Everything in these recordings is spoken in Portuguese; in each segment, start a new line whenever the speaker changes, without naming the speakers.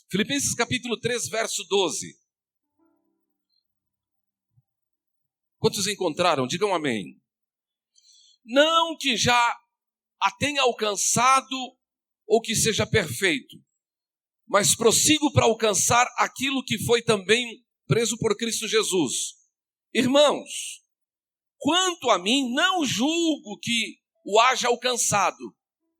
Filipenses capítulo 3, verso 12. Quantos encontraram? Digam amém. Não que já a tenha alcançado ou que seja perfeito, mas prossigo para alcançar aquilo que foi também preso por Cristo Jesus. Irmãos, quanto a mim, não julgo que o haja alcançado,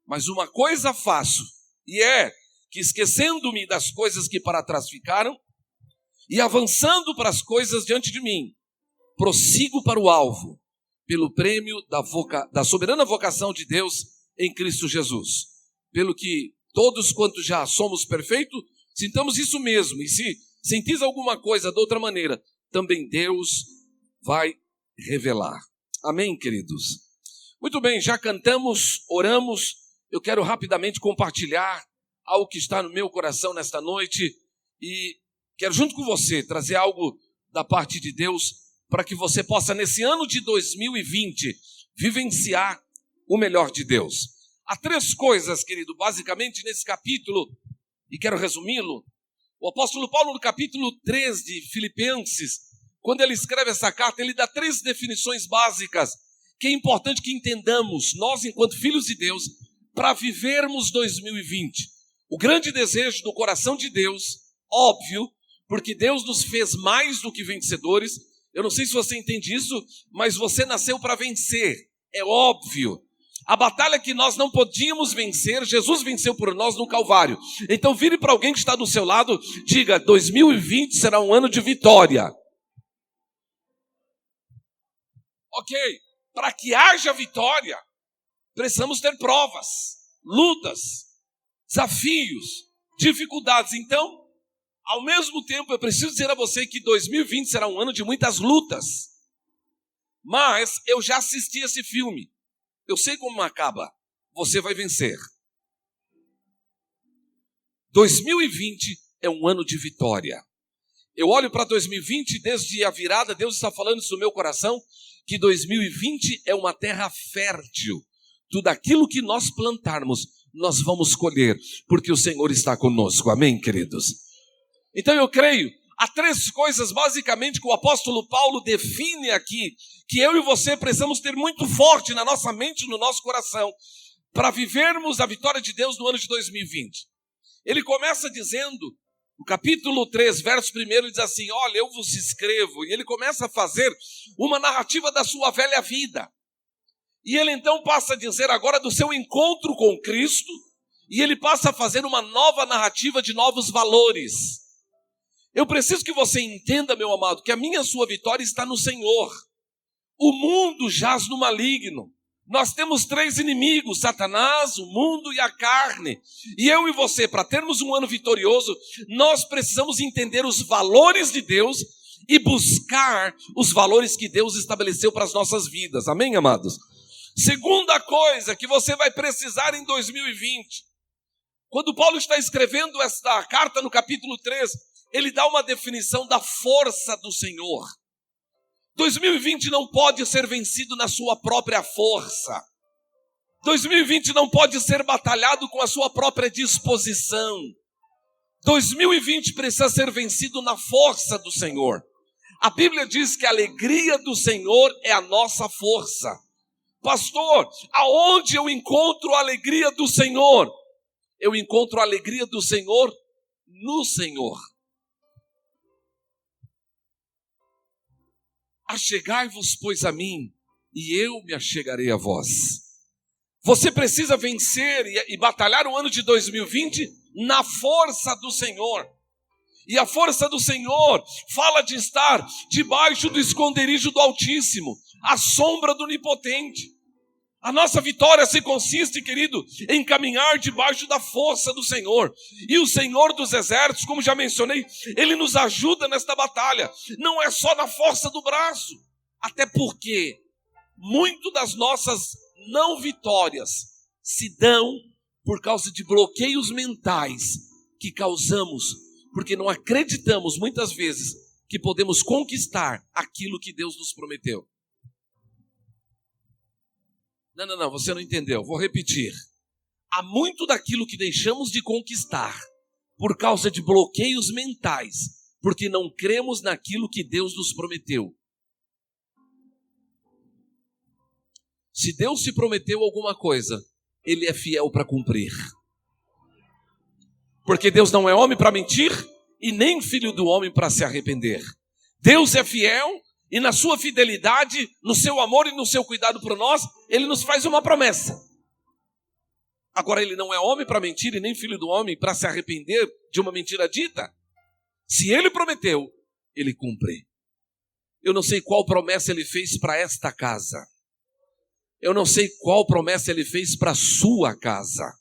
mas uma coisa faço, e é que esquecendo-me das coisas que para trás ficaram, e avançando para as coisas diante de mim, prossigo para o alvo, pelo prêmio da soberana vocação de Deus em Cristo Jesus. Pelo que todos quantos já somos perfeitos, sintamos isso mesmo, e se sentis alguma coisa de outra maneira, também Deus vai revelar. Amém, queridos? Muito bem, já cantamos, oramos, eu quero rapidamente compartilhar algo que está no meu coração nesta noite, e quero junto com você trazer algo da parte de Deus, para que você possa, nesse ano de 2020, vivenciar o melhor de Deus. Há 3 coisas, querido, basicamente nesse capítulo, e quero resumi-lo. O apóstolo Paulo, no capítulo 3 de Filipenses, quando ele escreve essa carta, ele dá 3 definições básicas, que é importante que entendamos, nós, enquanto filhos de Deus, para vivermos 2020. O grande desejo do coração de Deus, óbvio, porque Deus nos fez mais do que vencedores. Eu não sei se você entende isso, mas você nasceu para vencer, é óbvio. A batalha que nós não podíamos vencer, Jesus venceu por nós no Calvário. Então vire para alguém que está do seu lado, diga, 2020 será um ano de vitória. Ok, para que haja vitória, precisamos ter provas, lutas, desafios, dificuldades. Então, ao mesmo tempo, eu preciso dizer a você que 2020 será um ano de muitas lutas. Mas eu já assisti esse filme. Eu sei como acaba. Você vai vencer. 2020 é um ano de vitória. Eu olho para 2020, desde a virada, Deus está falando isso no meu coração, que 2020 é uma terra fértil. Tudo aquilo que nós plantarmos, nós vamos colher, porque o Senhor está conosco. Amém, queridos? Então eu creio, há 3 coisas basicamente que o apóstolo Paulo define aqui, que eu e você precisamos ter muito forte na nossa mente e no nosso coração, para vivermos a vitória de Deus no ano de 2020. Ele começa dizendo, no capítulo 3, verso 1, ele diz assim, olha, eu vos escrevo, e ele começa a fazer uma narrativa da sua velha vida. E ele então passa a dizer agora do seu encontro com Cristo, e ele passa a fazer uma nova narrativa de novos valores. Eu preciso que você entenda, meu amado, que a minha e a sua vitória está no Senhor. O mundo jaz no maligno. Nós temos 3 inimigos, Satanás, o mundo e a carne. E eu e você, para termos um ano vitorioso, nós precisamos entender os valores de Deus e buscar os valores que Deus estabeleceu para as nossas vidas. Amém, amados? Segunda coisa que você vai precisar em 2020. Quando Paulo está escrevendo esta carta no capítulo 3, ele dá uma definição da força do Senhor. 2020 não pode ser vencido na sua própria força. 2020 não pode ser batalhado com a sua própria disposição. 2020 precisa ser vencido na força do Senhor. A Bíblia diz que a alegria do Senhor é a nossa força. Pastor, aonde eu encontro a alegria do Senhor? Eu encontro a alegria do Senhor no Senhor. Achegai-vos, pois, a mim, e eu me achegarei a vós. Você precisa vencer e batalhar o ano de 2020 na força do Senhor. E a força do Senhor fala de estar debaixo do esconderijo do Altíssimo, à sombra do Onipotente. A nossa vitória se consiste, querido, em caminhar debaixo da força do Senhor. E o Senhor dos Exércitos, como já mencionei, Ele nos ajuda nesta batalha. Não é só na força do braço. Até porque muito das nossas não vitórias se dão por causa de bloqueios mentais que causamos, porque não acreditamos muitas vezes que podemos conquistar aquilo que Deus nos prometeu. Não, você não entendeu. Vou repetir. Há muito daquilo que deixamos de conquistar, por causa de bloqueios mentais, porque não cremos naquilo que Deus nos prometeu. Se Deus te prometeu alguma coisa, Ele é fiel para cumprir. Porque Deus não é homem para mentir e nem filho do homem para se arrepender. Deus é fiel e na sua fidelidade, no seu amor e no seu cuidado por nós, Ele nos faz uma promessa. Agora, Ele não é homem para mentir e nem filho do homem para se arrepender de uma mentira dita. Se Ele prometeu, Ele cumpre. Eu não sei qual promessa Ele fez para esta casa. Eu não sei qual promessa Ele fez para a sua casa.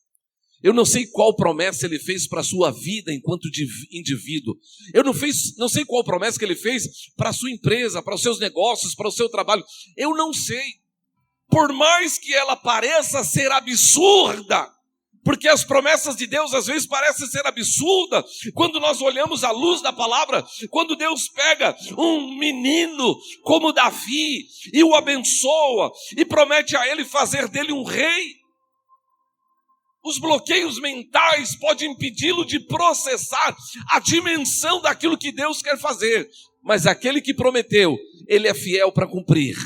Eu não sei qual promessa Ele fez para a sua vida enquanto indivíduo. Eu não sei qual promessa que Ele fez para a sua empresa, para os seus negócios, para o seu trabalho. Eu não sei. Por mais que ela pareça ser absurda, porque as promessas de Deus às vezes parecem ser absurdas, quando nós olhamos à luz da palavra, quando Deus pega um menino como Davi e o abençoa e promete a ele fazer dele um rei, os bloqueios mentais podem impedi-lo de processar a dimensão daquilo que Deus quer fazer, mas aquele que prometeu, ele é fiel para cumprir.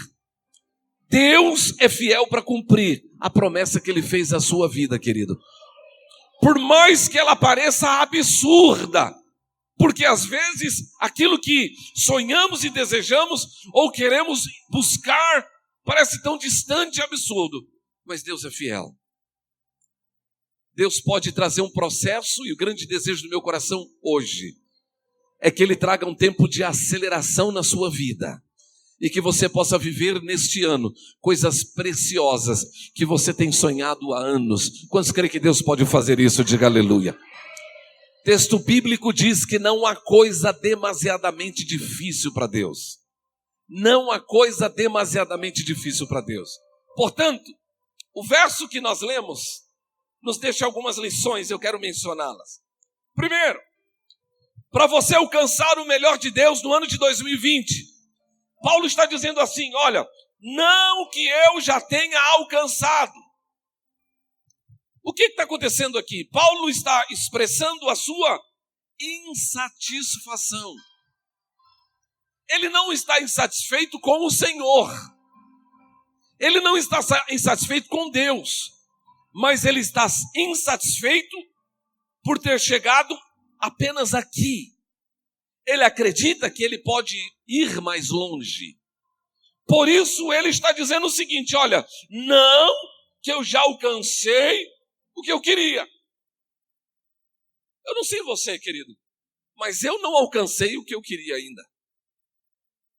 Deus é fiel para cumprir a promessa que Ele fez à sua vida, querido. Por mais que ela pareça absurda, porque às vezes aquilo que sonhamos e desejamos ou queremos buscar parece tão distante e absurdo, mas Deus é fiel. Deus pode trazer um processo, e o grande desejo do meu coração hoje é que Ele traga um tempo de aceleração na sua vida. E que você possa viver neste ano coisas preciosas que você tem sonhado há anos. Quantos creem que Deus pode fazer isso? Diga aleluia. Texto bíblico diz que não há coisa demasiadamente difícil para Deus. Não há coisa demasiadamente difícil para Deus. Portanto, o verso que nós lemos nos deixa algumas lições, eu quero mencioná-las. Primeiro, para você alcançar o melhor de Deus no ano de 2020, Paulo está dizendo assim, olha, não que eu já tenha alcançado. O que está acontecendo aqui? Paulo está expressando a sua insatisfação. Ele não está insatisfeito com o Senhor. Ele não está insatisfeito com Deus. Mas ele está insatisfeito por ter chegado apenas aqui. Ele acredita que ele pode ir mais longe. Por isso ele está dizendo o seguinte, olha, não que eu já alcancei o que eu queria. Eu não sei você, querido, mas eu não alcancei o que eu queria ainda.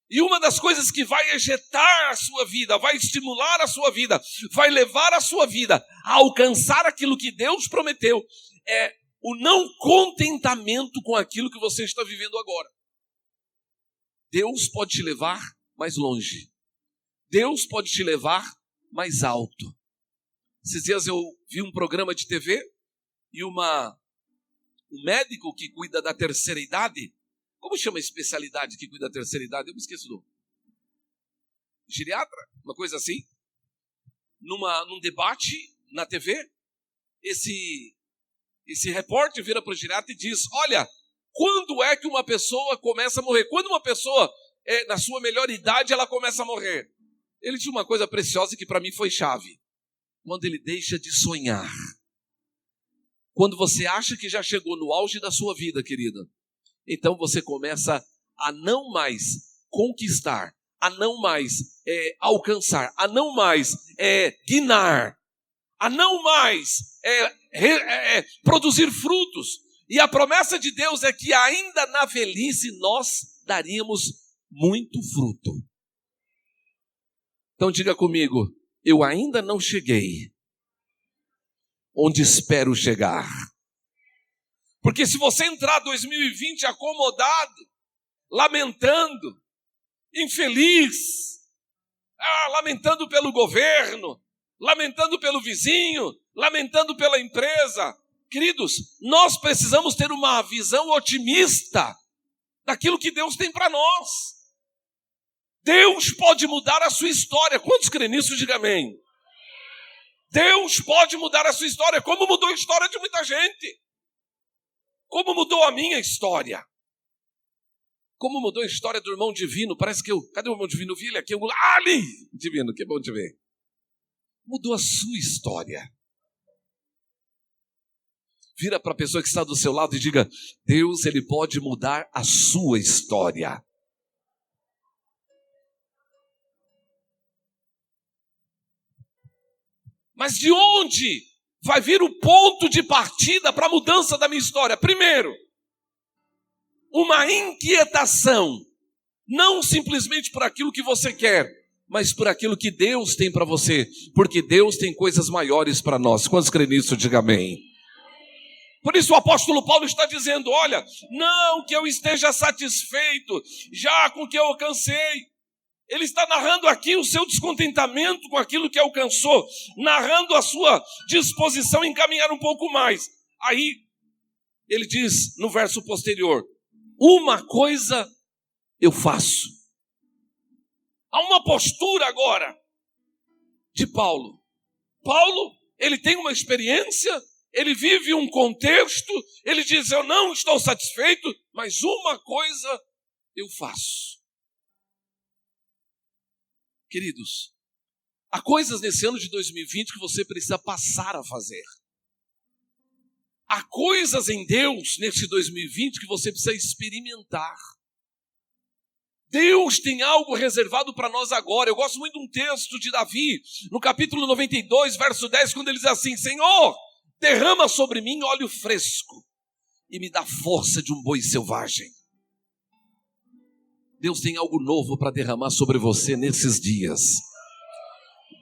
E uma das coisas que vai ejetar a sua vida, vai estimular a sua vida, vai levar a sua vida a alcançar aquilo que Deus prometeu, é o não contentamento com aquilo que você está vivendo agora. Deus pode te levar mais longe. Deus pode te levar mais alto. Esses dias eu vi um programa de TV e um médico que cuida da terceira idade. Como chama a especialidade que cuida da terceira idade? Eu me esqueço do geriatra, uma coisa assim. Num debate na TV, esse repórter vira para o geriatra e diz, olha, quando é que uma pessoa começa a morrer? Quando uma pessoa, na sua melhor idade, ela começa a morrer? Ele disse uma coisa preciosa que para mim foi chave. Quando ele deixa de sonhar. Quando você acha que já chegou no auge da sua vida, querida, então você começa a não mais conquistar, a não mais alcançar, a não mais guinar, a não mais produzir frutos. E a promessa de Deus é que ainda na velhice nós daríamos muito fruto. Então diga comigo, eu ainda não cheguei onde espero chegar. Porque se você entrar 2020 acomodado, lamentando, infeliz, lamentando pelo governo, lamentando pelo vizinho, lamentando pela empresa, queridos, nós precisamos ter uma visão otimista daquilo que Deus tem para nós. Deus pode mudar a sua história. Quantos creem nisso? Diga amém. Deus pode mudar a sua história, como mudou a história de muita gente. Como mudou a minha história? Como mudou a história do irmão Divino? Parece que cadê o irmão Divino? Vi ele aqui, ali! Divino, que bom te ver. Mudou a sua história. Vira para a pessoa que está do seu lado e diga: Deus, Ele pode mudar a sua história. Mas de onde vai vir o ponto de partida para a mudança da minha história? Primeiro, uma inquietação, não simplesmente por aquilo que você quer, mas por aquilo que Deus tem para você, porque Deus tem coisas maiores para nós. Quantos creem nisso? Diga amém. Por isso o apóstolo Paulo está dizendo: olha, não que eu esteja satisfeito já com o que eu alcancei. Ele está narrando aqui o seu descontentamento com aquilo que alcançou, narrando a sua disposição em caminhar um pouco mais. Aí ele diz no verso posterior: uma coisa eu faço. Há uma postura agora de Paulo. Paulo, ele tem uma experiência, ele vive um contexto, ele diz: eu não estou satisfeito, mas uma coisa eu faço. Queridos, há coisas nesse ano de 2020 que você precisa passar a fazer. Há coisas em Deus nesse 2020 que você precisa experimentar. Deus tem algo reservado para nós agora. Eu gosto muito de um texto de Davi, no capítulo 92, verso 10, quando ele diz assim: Senhor, derrama sobre mim óleo fresco e me dá força de um boi selvagem. Deus tem algo novo para derramar sobre você nesses dias.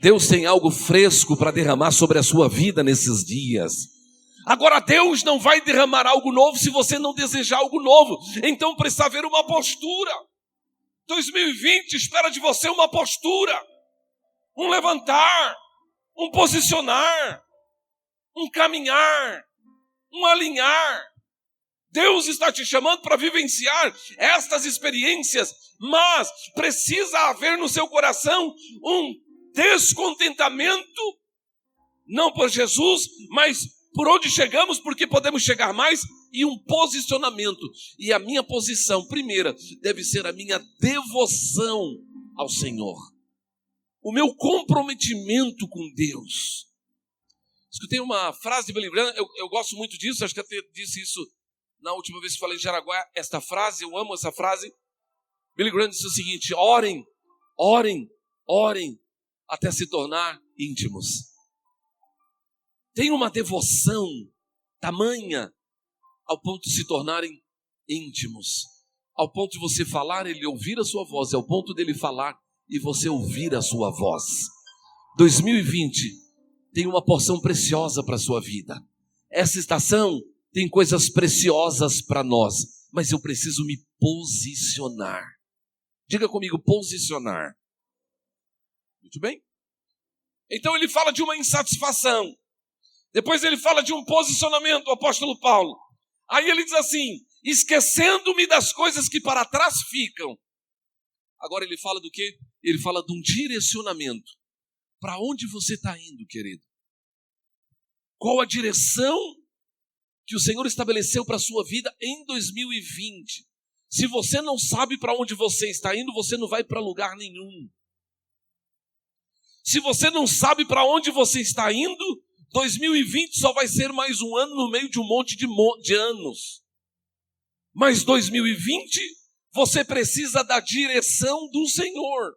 Deus tem algo fresco para derramar sobre a sua vida nesses dias. Agora, Deus não vai derramar algo novo se você não desejar algo novo. Então precisa haver uma postura. 2020 espera de você uma postura, um levantar, um posicionar, um caminhar, um alinhar. Deus está te chamando para vivenciar estas experiências, mas precisa haver no seu coração um descontentamento, não por Jesus, mas por onde chegamos, porque podemos chegar mais, e um posicionamento. E a minha posição, primeira, deve ser a minha devoção ao Senhor, o meu comprometimento com Deus. Escutei uma frase de Billy Graham, eu gosto muito disso, acho que até disse isso na última vez que falei em Jaraguá, esta frase, eu amo essa frase. Billy Graham disse o seguinte: orem, orem, orem, até se tornar íntimos. Tem uma devoção tamanha ao ponto de se tornarem íntimos, ao ponto de você falar, ele ouvir a sua voz, ao ponto dele falar e você ouvir a sua voz. 2020 tem uma porção preciosa para a sua vida. Essa estação tem coisas preciosas para nós, mas eu preciso me posicionar. Diga comigo: posicionar. Muito bem? Então ele fala de uma insatisfação. Depois ele fala de um posicionamento, o apóstolo Paulo. Aí ele diz assim: esquecendo-me das coisas que para trás ficam. Agora ele fala do quê? Ele fala de um direcionamento. Para onde você está indo, querido? Qual a direção que o Senhor estabeleceu para a sua vida em 2020? Se você não sabe para onde você está indo, você não vai para lugar nenhum. Se você não sabe para onde você está indo, 2020 só vai ser mais um ano no meio de um monte de anos. Mas 2020, você precisa da direção do Senhor.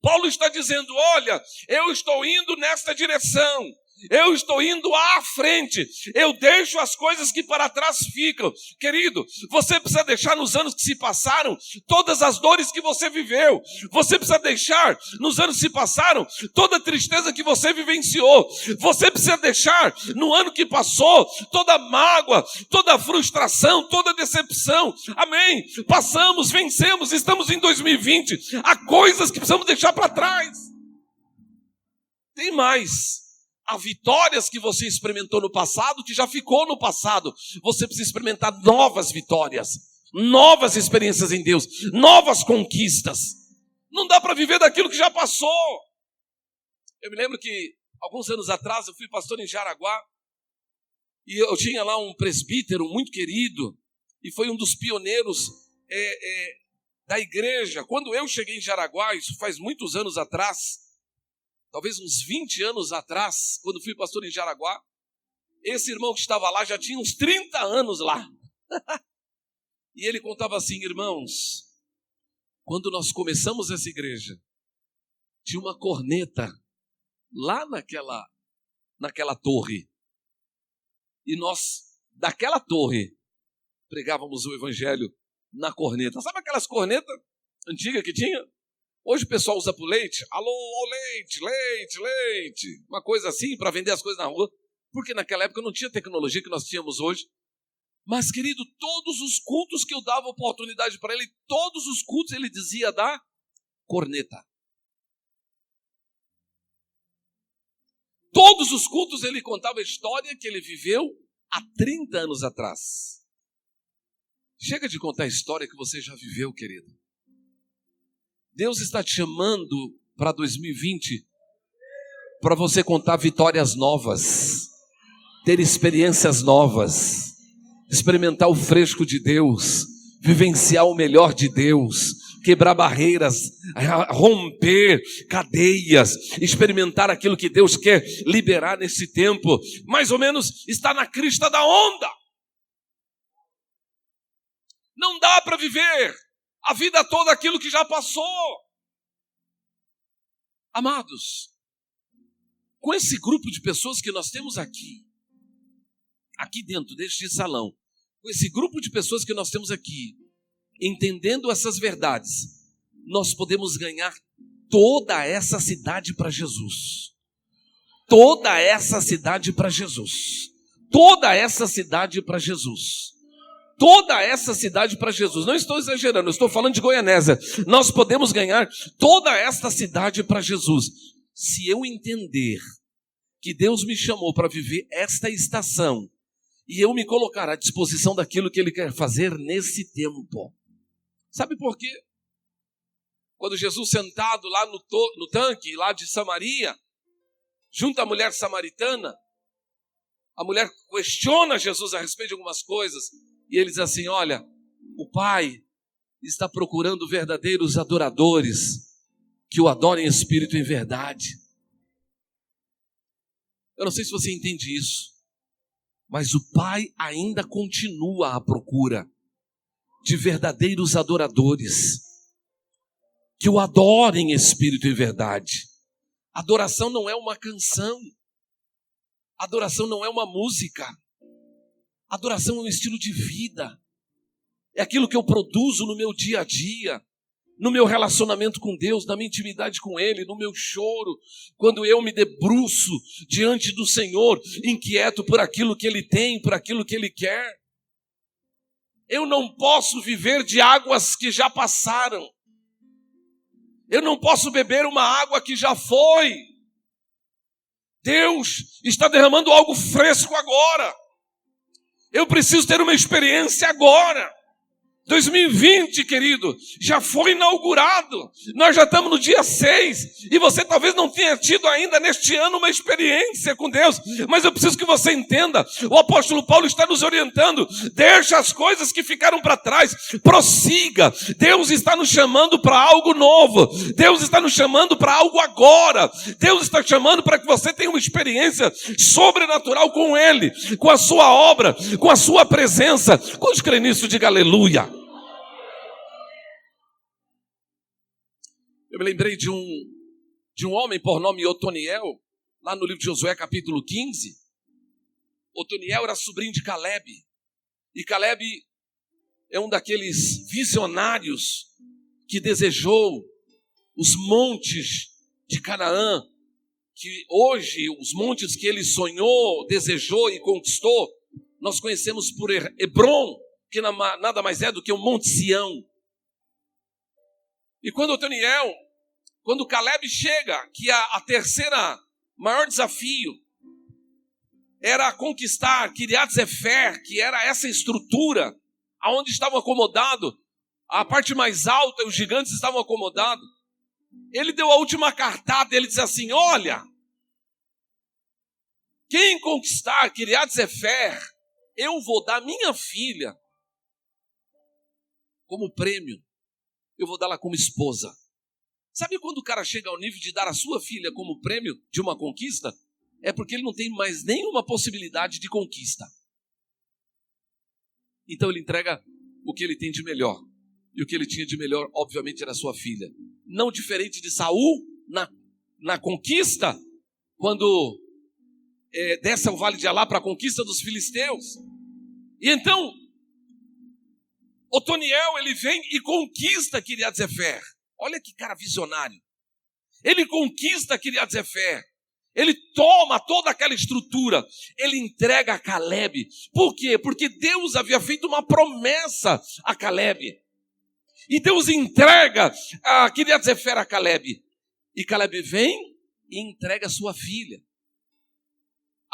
Paulo está dizendo: olha, eu estou indo nesta direção. Eu estou indo à frente, eu deixo as coisas que para trás ficam. Querido, você precisa deixar nos anos que se passaram todas as dores que você viveu. Você precisa deixar nos anos que se passaram toda a tristeza que você vivenciou. Você precisa deixar no ano que passou toda a mágoa, toda a frustração, toda a decepção. Amém? Passamos, vencemos, estamos em 2020. Há coisas que precisamos deixar para trás. Tem mais. Há vitórias que você experimentou no passado, que já ficou no passado. Você precisa experimentar novas vitórias, novas experiências em Deus, novas conquistas. Não dá para viver daquilo que já passou. Eu me lembro que, alguns anos atrás, eu fui pastor em Jaraguá. E eu tinha lá um presbítero muito querido, e foi um dos pioneiros da igreja. Quando eu cheguei em Jaraguá, isso faz muitos anos atrás, talvez uns 20 anos atrás, quando fui pastor em Jaraguá, esse irmão que estava lá já tinha uns 30 anos lá. E ele contava assim: irmãos, quando nós começamos essa igreja, tinha uma corneta lá naquela torre. E nós, daquela torre, pregávamos o evangelho na corneta. Sabe aquelas cornetas antigas que tinha? Hoje o pessoal usa para o leite. Alô, leite, leite, leite. Uma coisa assim para vender as coisas na rua. Porque naquela época não tinha a tecnologia que nós tínhamos hoje. Mas, querido, todos os cultos que eu dava oportunidade para ele, todos os cultos ele dizia da corneta. Todos os cultos ele contava a história que ele viveu há 30 anos atrás. Chega de contar a história que você já viveu, querido. Deus está te chamando para 2020 para você contar vitórias novas, ter experiências novas, experimentar o fresco de Deus, vivenciar o melhor de Deus, quebrar barreiras, romper cadeias, experimentar aquilo que Deus quer liberar nesse tempo. Mais ou menos está na crista da onda. Não dá para viver a vida toda aquilo que já passou. Amados, com esse grupo de pessoas que nós temos aqui dentro deste salão, com esse grupo de pessoas que nós temos aqui, entendendo essas verdades, nós podemos ganhar toda essa cidade para Jesus. Toda essa cidade para Jesus. Toda essa cidade para Jesus. Toda essa cidade para Jesus. Não estou exagerando, eu estou falando de Goianésia. Nós podemos ganhar toda esta cidade para Jesus. Se eu entender que Deus me chamou para viver esta estação, e eu me colocar à disposição daquilo que Ele quer fazer nesse tempo. Sabe por quê? Quando Jesus sentado lá no tanque, lá de Samaria, junto à mulher samaritana, a mulher questiona Jesus a respeito de algumas coisas, e ele diz assim: olha, o Pai está procurando verdadeiros adoradores, que o adorem em espírito e em verdade. Eu não sei se você entende isso, mas o Pai ainda continua à procura de verdadeiros adoradores, que o adorem em espírito e verdade. Adoração não é uma canção, adoração não é uma música, adoração é um estilo de vida, é aquilo que eu produzo no meu dia a dia, no meu relacionamento com Deus, na minha intimidade com Ele, no meu choro, quando eu me debruço diante do Senhor, inquieto por aquilo que Ele tem, por aquilo que Ele quer. Eu não posso viver de águas que já passaram. Eu não posso beber uma água que já foi. Deus está derramando algo fresco agora. Eu preciso ter uma experiência agora. 2020, querido, já foi inaugurado. Nós já estamos no dia 6. E você talvez não tenha tido ainda neste ano uma experiência com Deus. Mas eu preciso que você entenda. O apóstolo Paulo está nos orientando. Deixa as coisas que ficaram para trás. Prossiga. Deus está nos chamando para algo novo. Deus está nos chamando para algo agora. Deus está chamando para que você tenha uma experiência sobrenatural com Ele, com a sua obra, com a sua presença. Quantos creem nisso, diga aleluia. Eu me lembrei de um homem por nome Otoniel, lá no livro de Josué, capítulo 15. Otoniel era sobrinho de Caleb. E Caleb é um daqueles visionários que desejou os montes de Canaã, que hoje, os montes que ele sonhou, desejou e conquistou, nós conhecemos por Hebron, que nada mais é do que o Monte Sião. E quando Caleb chega, que a terceira maior desafio era conquistar Kiriat-Sefer, que era essa estrutura, aonde estavam acomodados, a parte mais alta, os gigantes estavam acomodados. Ele deu a última cartada, ele disse assim: olha, Quem conquistar Kiriat Sefer, eu vou dar minha filha como prêmio. Eu vou dar ela como esposa. Sabe quando o cara chega ao nível de dar a sua filha como prêmio de uma conquista? É porque ele não tem mais nenhuma possibilidade de conquista. Então ele entrega o que ele tem de melhor. E o que ele tinha de melhor, obviamente, era a sua filha. Não diferente de Saul, na conquista, quando desce ao Vale de Alá para a conquista dos filisteus. E então, Otoniel, ele vem e conquista Kiriat Sefer. Olha que cara visionário. Ele conquista Kiriat Sefer. Ele toma toda aquela estrutura. Ele entrega a Caleb. Por quê? Porque Deus havia feito uma promessa a Caleb. E Deus entrega a Kiriat Sefer a Caleb. E Caleb vem e entrega a sua filha.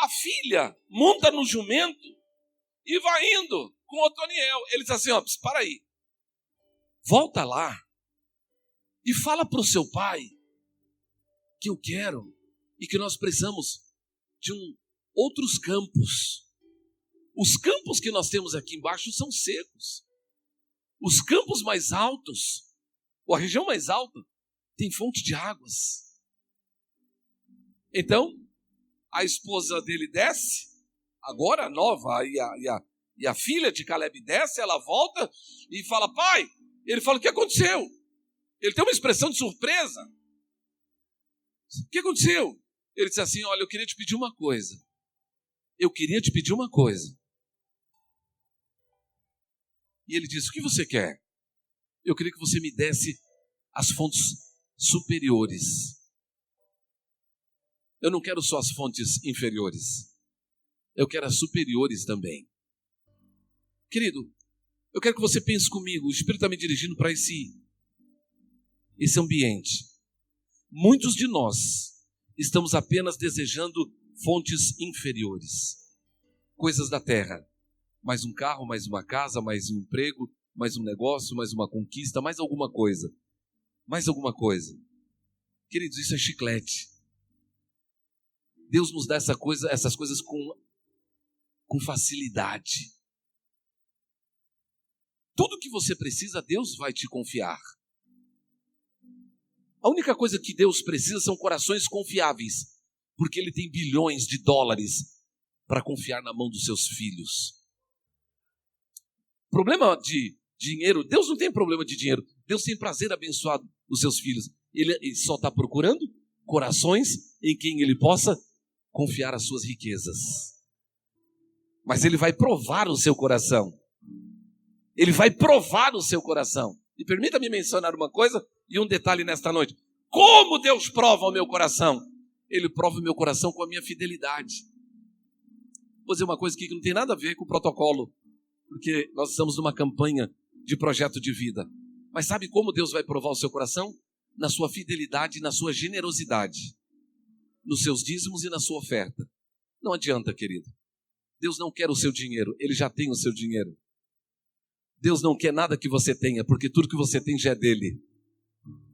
A filha monta no jumento e vai indo com Otoniel. Ele diz assim, para aí. Volta lá e fala para o seu pai que eu quero e que nós precisamos de outros campos. Os campos que nós temos aqui embaixo são secos. Os campos mais altos, ou a região mais alta, tem fonte de águas. Então, a esposa dele desce, agora nova, e a filha de Caleb desce, ela volta e fala, pai, ele fala, o que aconteceu? Ele tem uma expressão de surpresa. O que aconteceu? Ele disse assim, olha, eu queria te pedir uma coisa. E ele disse, o que você quer? Eu queria que você me desse as fontes superiores. Eu não quero só as fontes inferiores. Eu quero as superiores também. Querido, eu quero que você pense comigo. O Espírito está me dirigindo para esse ambiente. Muitos de nós estamos apenas desejando fontes inferiores. Coisas da terra. Mais um carro, mais uma casa, mais um emprego, mais um negócio, mais uma conquista, mais alguma coisa. Mais alguma coisa. Queridos, isso é chiclete. Deus nos dá essas coisas com facilidade. Tudo que você precisa, Deus vai te confiar. A única coisa que Deus precisa são corações confiáveis, porque Ele tem bilhões de dólares para confiar na mão dos seus filhos. Problema de dinheiro, Deus não tem problema de dinheiro. Deus tem prazer abençoado os seus filhos. Ele só está procurando corações em quem Ele possa confiar as suas riquezas. Mas Ele vai provar o seu coração. Ele vai provar o seu coração. E permita-me mencionar uma coisa e um detalhe nesta noite. Como Deus prova o meu coração? Ele prova o meu coração com a minha fidelidade. Vou dizer uma coisa aqui que não tem nada a ver com o protocolo, porque nós estamos numa campanha de projeto de vida. Mas sabe como Deus vai provar o seu coração? Na sua fidelidade e na sua generosidade. Nos seus dízimos e na sua oferta. Não adianta, querido. Deus não quer o seu dinheiro, Ele já tem o seu dinheiro. Deus não quer nada que você tenha, porque tudo que você tem já é dele.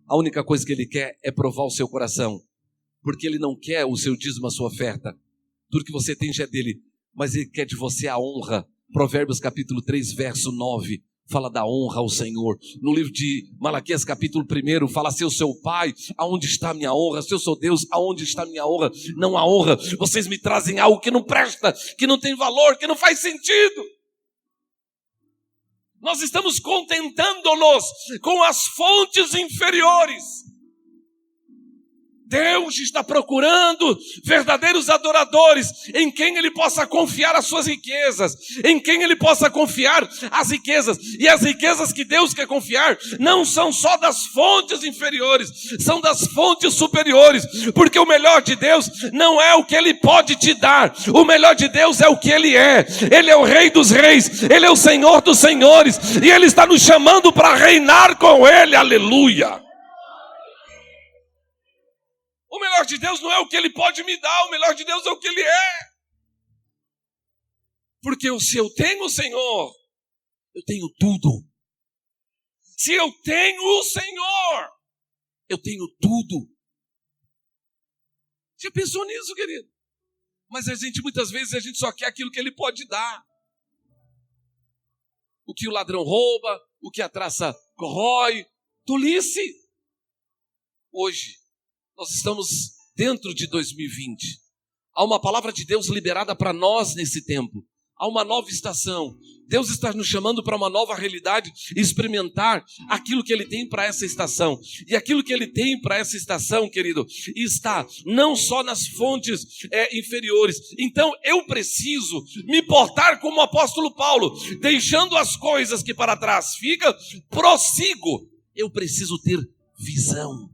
A única coisa que Ele quer é provar o seu coração, porque Ele não quer o seu dízimo, a sua oferta. Tudo que você tem já é dele, mas Ele quer de você a honra. Provérbios capítulo 3, verso 9, fala da honra ao Senhor. No livro de Malaquias capítulo 1, fala, se eu sou o pai, aonde está a minha honra? Se eu sou Deus, aonde está a minha honra? Não há honra. Vocês me trazem algo que não presta, que não tem valor, que não faz sentido. Nós estamos contentando-nos com as fontes inferiores. Deus está procurando verdadeiros adoradores em quem Ele possa confiar as suas riquezas, em quem Ele possa confiar as riquezas. E as riquezas que Deus quer confiar não são só das fontes inferiores, são das fontes superiores, porque o melhor de Deus não é o que Ele pode te dar, o melhor de Deus é o que Ele é. Ele é o Rei dos Reis, Ele é o Senhor dos Senhores, e Ele está nos chamando para reinar com Ele, aleluia. O melhor de Deus não é o que Ele pode me dar, o melhor de Deus é o que Ele é. Porque se eu tenho o Senhor, eu tenho tudo. Se eu tenho o Senhor, eu tenho tudo. Já pensou nisso, querido? Mas muitas vezes a gente só quer aquilo que ele pode dar. O que o ladrão rouba, o que a traça corrói, tolice. Hoje, nós estamos dentro de 2020. Há uma palavra de Deus liberada para nós nesse tempo. Há uma nova estação. Deus está nos chamando para uma nova realidade e experimentar aquilo que Ele tem para essa estação. E aquilo que Ele tem para essa estação, querido, está não só nas fontes inferiores. Então eu preciso me portar como o apóstolo Paulo, deixando as coisas que para trás ficam, prossigo. Eu preciso ter visão.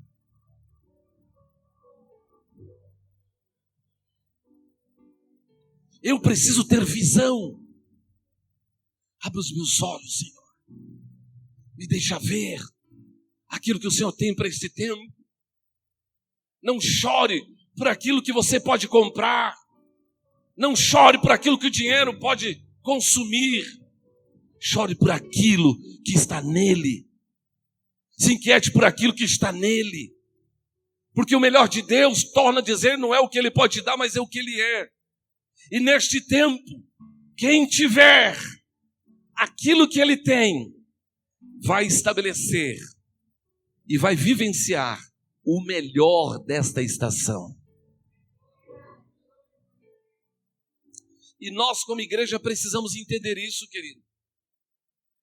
Eu preciso ter visão. Abre os meus olhos, Senhor. Me deixa ver aquilo que o Senhor tem para este tempo. Não chore por aquilo que você pode comprar. Não chore por aquilo que o dinheiro pode consumir. Chore por aquilo que está nele. Se inquiete por aquilo que está nele. Porque o melhor de Deus, torna a dizer, não é o que Ele pode dar, mas é o que Ele é. E neste tempo, quem tiver aquilo que Ele tem, vai estabelecer e vai vivenciar o melhor desta estação. E nós como igreja precisamos entender isso, querido.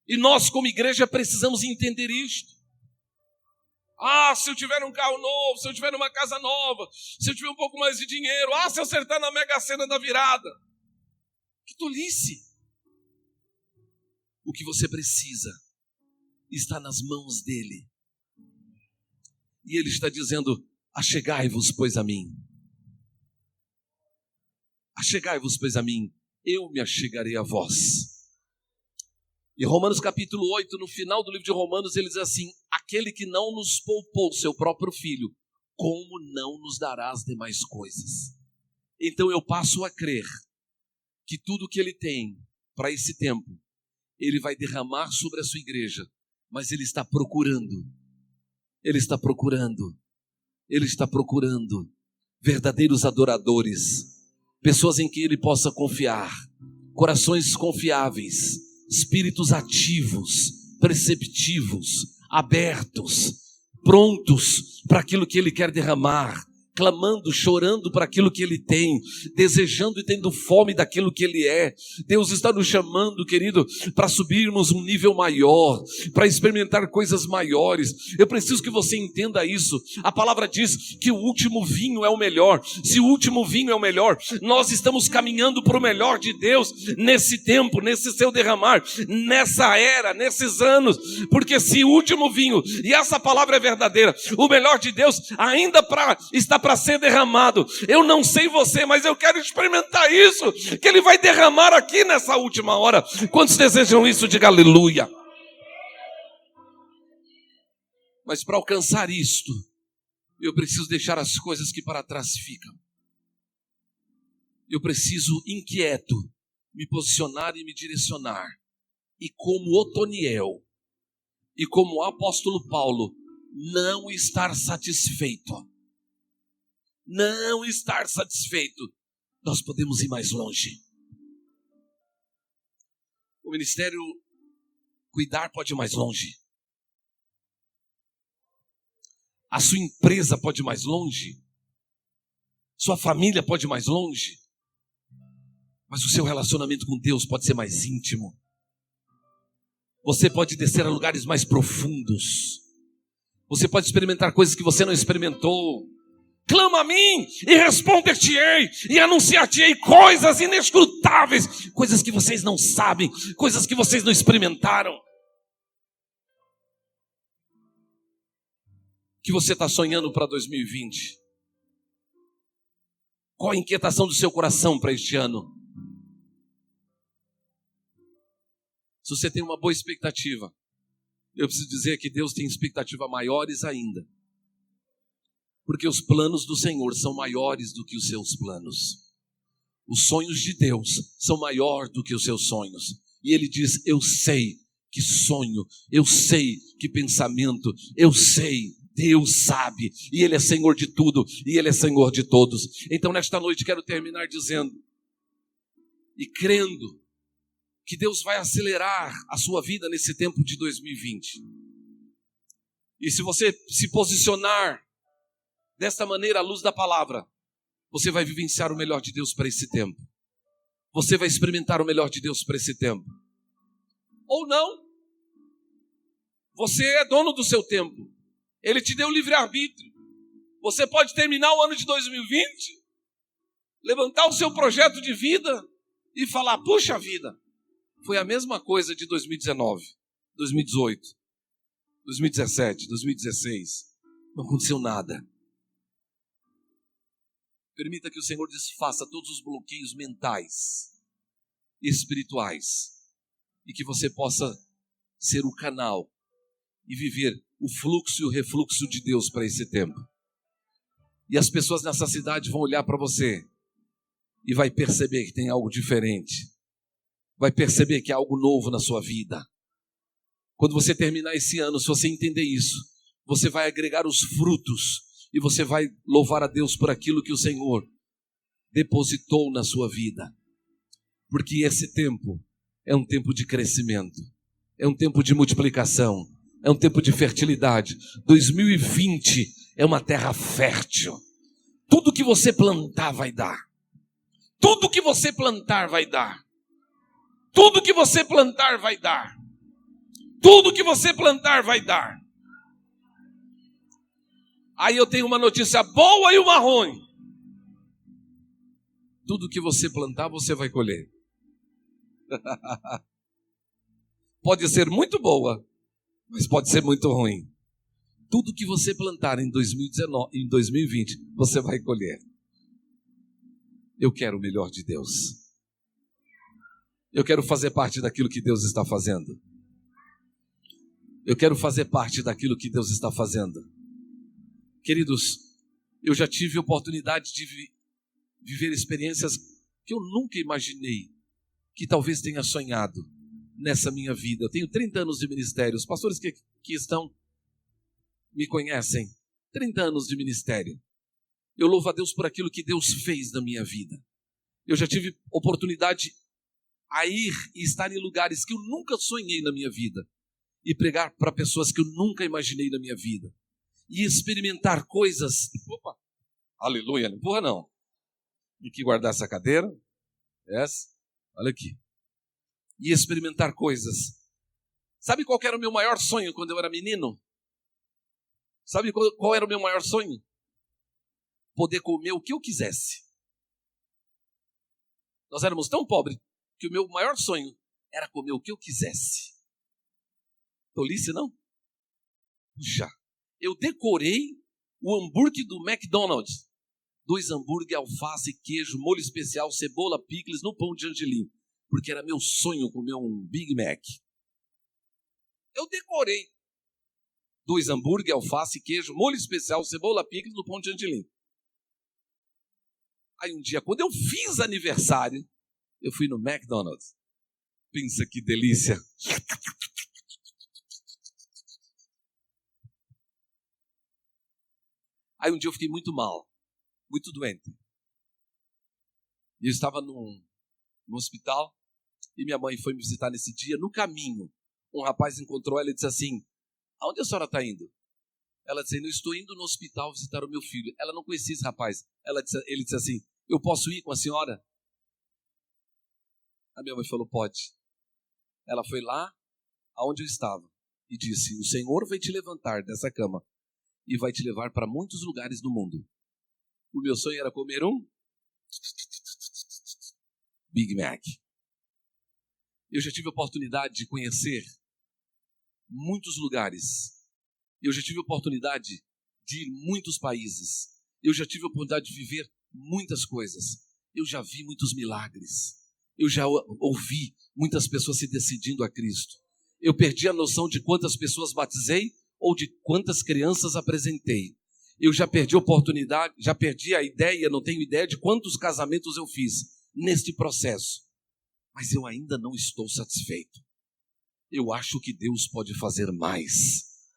E nós como igreja precisamos entender isto. Se eu tiver um carro novo, se eu tiver uma casa nova, se eu tiver um pouco mais de dinheiro, se eu acertar na Mega Sena da virada. Que tolice! O que você precisa está nas mãos dele. E ele está dizendo, achegai-vos, pois, a mim. Achegai-vos, pois, a mim, eu me achegarei a vós. E Romanos capítulo 8, no final do livro de Romanos, ele diz assim, aquele que não nos poupou seu próprio filho, como não nos dará as demais coisas? Então eu passo a crer que tudo que ele tem para esse tempo, ele vai derramar sobre a sua igreja, mas ele está procurando verdadeiros adoradores, pessoas em quem ele possa confiar, corações confiáveis, espíritos ativos, perceptivos, abertos, prontos para aquilo que Ele quer derramar, clamando, chorando para aquilo que Ele tem, desejando e tendo fome daquilo que Ele é. Deus está nos chamando, querido, para subirmos um nível maior, para experimentar coisas maiores. Eu preciso que você entenda isso. A palavra diz que o último vinho é o melhor. Se o último vinho é o melhor, nós estamos caminhando para o melhor de Deus nesse tempo, nesse seu derramar, nessa era, nesses anos, porque se o último vinho, e essa palavra é verdadeira, o melhor de Deus ainda está para ser derramado. Eu não sei você, mas eu quero experimentar isso, que Ele vai derramar aqui nessa última hora. Quantos desejam isso? Diga aleluia. Mas para alcançar isto, eu preciso deixar as coisas que para trás ficam. Eu preciso, inquieto, me posicionar e me direcionar. E como Otoniel, e como o apóstolo Paulo, não estar satisfeito. Não estar satisfeito. Nós podemos ir mais longe. O ministério cuidar pode ir mais longe. A sua empresa pode ir mais longe. Sua família pode ir mais longe. Mas o seu relacionamento com Deus pode ser mais íntimo. Você pode descer a lugares mais profundos. Você pode experimentar coisas que você não experimentou. Clama a mim e responder-te-ei e anunciar-te-ei coisas inescrutáveis, coisas que vocês não sabem, coisas que vocês não experimentaram. O que você está sonhando para 2020? Qual a inquietação do seu coração para este ano? Se você tem uma boa expectativa, eu preciso dizer que Deus tem expectativas maiores ainda. Porque os planos do Senhor são maiores do que os seus planos. Os sonhos de Deus são maiores do que os seus sonhos. E Ele diz, eu sei que sonho, eu sei que pensamento, eu sei Deus sabe, e Ele é Senhor de tudo, e Ele é Senhor de todos. Então nesta noite quero terminar dizendo e crendo que Deus vai acelerar a sua vida nesse tempo de 2020. E se você se posicionar desta maneira à luz da palavra, você vai vivenciar o melhor de Deus para esse tempo. Você vai experimentar o melhor de Deus para esse tempo. Ou não. Você é dono do seu tempo. Ele te deu livre-arbítrio. Você pode terminar o ano de 2020, levantar o seu projeto de vida e falar, puxa vida, foi a mesma coisa de 2019, 2018, 2017, 2016. Não aconteceu nada. Permita que o Senhor desfaça todos os bloqueios mentais e espirituais e que você possa ser o canal e viver o fluxo e o refluxo de Deus para esse tempo. E as pessoas nessa cidade vão olhar para você e vai perceber que tem algo diferente. Vai perceber que há algo novo na sua vida. Quando você terminar esse ano, se você entender isso, você vai agregar os frutos e você vai louvar a Deus por aquilo que o Senhor depositou na sua vida. Porque esse tempo é um tempo de crescimento, é um tempo de multiplicação, é um tempo de fertilidade. 2020 é uma terra fértil. Tudo que você plantar vai dar. Tudo que você plantar vai dar. Tudo que você plantar vai dar. Tudo que você plantar vai dar. Aí eu tenho uma notícia boa e uma ruim. Tudo que você plantar, você vai colher. Pode ser muito boa, mas pode ser muito ruim. Tudo que você plantar em 2019, em 2020, você vai colher. Eu quero o melhor de Deus. Eu quero fazer parte daquilo que Deus está fazendo. Eu quero fazer parte daquilo que Deus está fazendo. Queridos, eu já tive a oportunidade de viver experiências que eu nunca imaginei, que talvez tenha sonhado nessa minha vida. Eu tenho 30 anos de ministério. Os pastores que estão me conhecem. 30 anos de ministério. Eu louvo a Deus por aquilo que Deus fez na minha vida. Eu já tive oportunidade a ir e estar em lugares que eu nunca sonhei na minha vida e pregar para pessoas que eu nunca imaginei na minha vida e experimentar coisas. Opa, aleluia, não empurra não. Tem que guardar essa cadeira. Essa, olha aqui. E experimentar coisas. Sabe qual era o meu maior sonho quando eu era menino? Sabe qual era o meu maior sonho? Poder comer o que eu quisesse. Nós éramos tão pobres que o meu maior sonho era comer o que eu quisesse. Tolice, não? Puxa, eu decorei o hambúrguer do McDonald's. 2 hambúrguer, alface, queijo, molho especial, cebola, picles no pão de gergelim. Porque era meu sonho comer um Big Mac. Eu decorei 2 hambúrguer, alface, queijo, molho especial, cebola, picles no pão de gergelim. Aí um dia, quando eu fiz aniversário, eu fui no McDonald's. Pensa que delícia. Aí um dia eu fiquei muito mal, muito doente. E eu estava no hospital e minha mãe foi me visitar nesse dia. No caminho, um rapaz encontrou ela e disse assim: aonde a senhora está indo? Ela disse: eu estou indo no hospital visitar o meu filho. Ela não conhecia esse rapaz. Ele disse assim: eu posso ir com a senhora? A minha mãe falou: pode. Ela foi lá aonde eu estava e disse: o Senhor vai te levantar dessa cama e vai te levar para muitos lugares do mundo. O meu sonho era comer um Big Mac. Eu já tive a oportunidade de conhecer muitos lugares. Eu já tive a oportunidade de ir em muitos países. Eu já tive a oportunidade de viver muitas coisas. Eu já vi muitos milagres. Eu já ouvi muitas pessoas se decidindo a Cristo. Eu perdi a noção de quantas pessoas batizei ou de quantas crianças apresentei. Eu já perdi a oportunidade, já perdi a ideia, não tenho ideia de quantos casamentos eu fiz neste processo. Mas eu ainda não estou satisfeito. Eu acho que Deus pode fazer mais.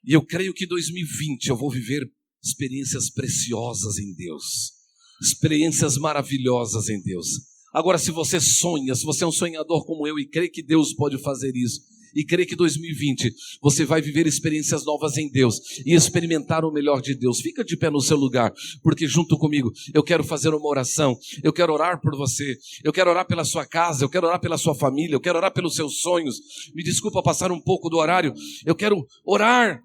E eu creio que 2020 eu vou viver experiências preciosas em Deus, experiências maravilhosas em Deus. Agora, se você sonha, se você é um sonhador como eu e crê que Deus pode fazer isso, e crê que 2020 você vai viver experiências novas em Deus e experimentar o melhor de Deus, fica de pé no seu lugar, porque junto comigo eu quero fazer uma oração. Eu quero orar por você, eu quero orar pela sua casa, eu quero orar pela sua família, eu quero orar pelos seus sonhos. Me desculpa passar um pouco do horário, eu quero orar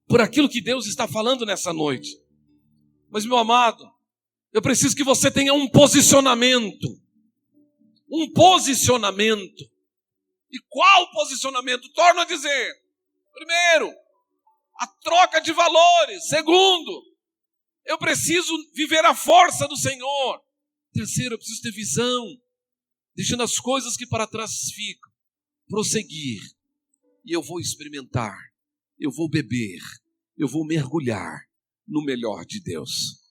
por aquilo que Deus está falando nessa noite. Mas, meu amado, eu preciso que você tenha um posicionamento. Um posicionamento. E qual posicionamento? Torno a dizer. Primeiro, a troca de valores. Segundo, eu preciso viver a força do Senhor. Terceiro, eu preciso ter visão, deixando as coisas que para trás ficam, prosseguir. E eu vou experimentar, eu vou beber, eu vou mergulhar no melhor de Deus.